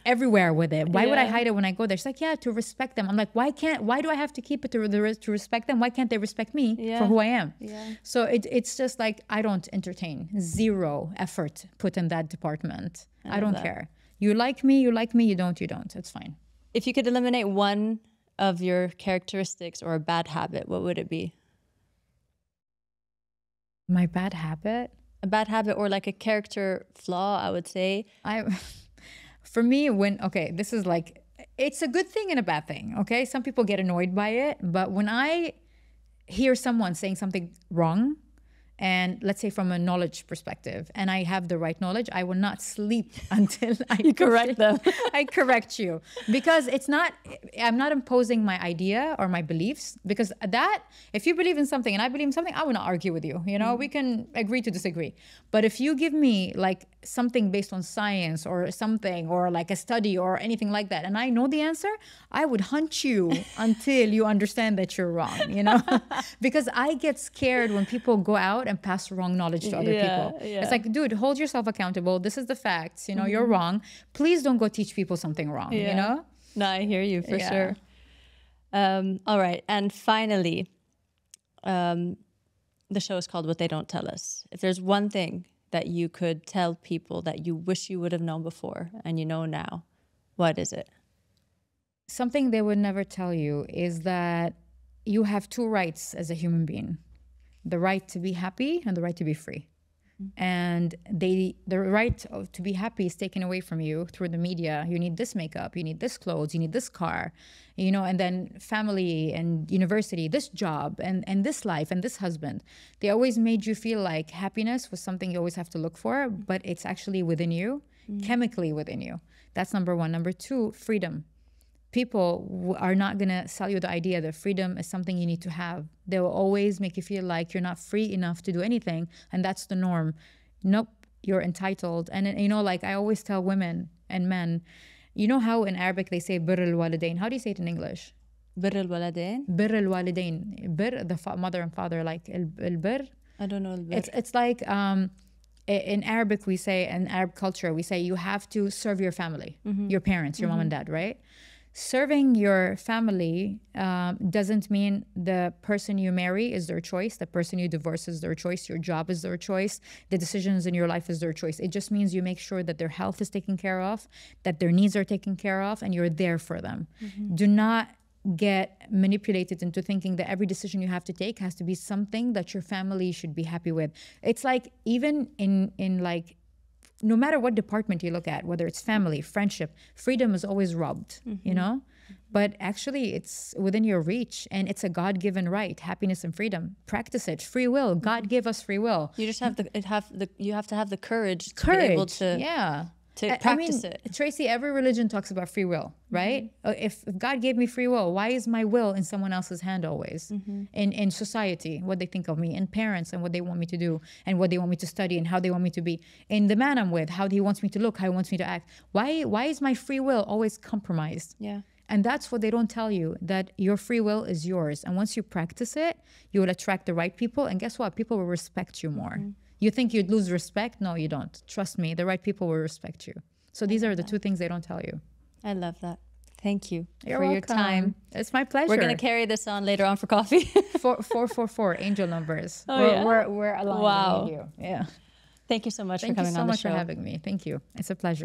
everywhere with it. Why would I hide it when I go there? She's like, yeah, to respect them. I'm like, why do I have to keep it to respect them? Why can't they respect me for who I am? Yeah. So it's just like, I don't entertain. Zero effort put in that department. I don't care. You like me, you like me. You don't, you don't. It's fine. If you could eliminate one of your characteristics or a bad habit, what would it be? My bad habit? A bad habit or like a character flaw, I would say. For me, this is like, it's a good thing and a bad thing, okay? Some people get annoyed by it, but when I hear someone saying something wrong, and let's say from a knowledge perspective, and I have the right knowledge, I will not sleep until you correct them. I correct you. Because I'm not imposing my idea or my beliefs, because if you believe in something and I believe in something, I will not argue with you. You know, we can agree to disagree. But if you give me like something based on science or something, or like a study or anything like that, and I know the answer, I would hunt you until you understand that you're wrong, you know? Because I get scared when people go out and pass wrong knowledge to other people. Yeah. It's like, dude, hold yourself accountable. This is the facts. You know, you're wrong. Please don't go teach people something wrong, you know? No, I hear you for sure. All right. And finally, the show is called What They Don't Tell Us. If there's one thing that you could tell people that you wish you would have known before and you know now, what is it? Something they would never tell you is that you have two rights as a human being. The right to be happy and the right to be free. And the right to be happy is taken away from you through the media. You need this makeup, you need this clothes, you need this car, you know, and then family and university, this job and this life and this husband. They always made you feel like happiness was something you always have to look for, but it's actually within you, chemically within you. That's number one. Number two, freedom. People are not going to sell you the idea that freedom is something you need to have. They will always make you feel like you're not free enough to do anything. And that's the norm. Nope, you're entitled. And, you know, like I always tell women and men, you know how in Arabic they say bir al-walidain. How do you say it in English? Bir al-walidain? Bir al-walidain. Bir, the mother and father, like al-bir. I don't know al-bir. It's like in Arabic we say, in Arab culture, we say you have to serve your family, your parents, your mom and dad, right? Serving your family doesn't mean the person you marry is their choice, the person you divorce is their choice, your job is their choice, the decisions in your life is their choice. It just means you make sure that their health is taken care of, that their needs are taken care of, and you're there for them. Do not get manipulated into thinking that every decision you have to take has to be something that your family should be happy with. It's like even in like, no matter what department you look at, whether it's family, friendship, freedom is always robbed, you know? But actually it's within your reach and it's a God-given right, happiness and freedom. Practice it. Free will. God gave us free will. You just have you have to have the courage to be able to practice it. Tracy, every religion talks about free will, right? If God gave me free will, why is my will in someone else's hand always? In society, what they think of me, in parents and what they want me to do and what they want me to study and how they want me to be, in the man I'm with, how he wants me to look, how he wants me to act. Why is my free will always compromised? Yeah. And that's what they don't tell you, that your free will is yours. And once you practice it, you will attract the right people. And guess what? People will respect you more. You think you'd lose respect? No, you don't. Trust me, the right people will respect you. So these are the two things they don't tell you. I love that. Thank you for your time. It's my pleasure. We're going to carry this on later on for coffee. 444 angel numbers. Oh, we're aligned with you. Yeah. Thank you so much for coming on the show. Thank you so much for having me. Thank you. It's a pleasure.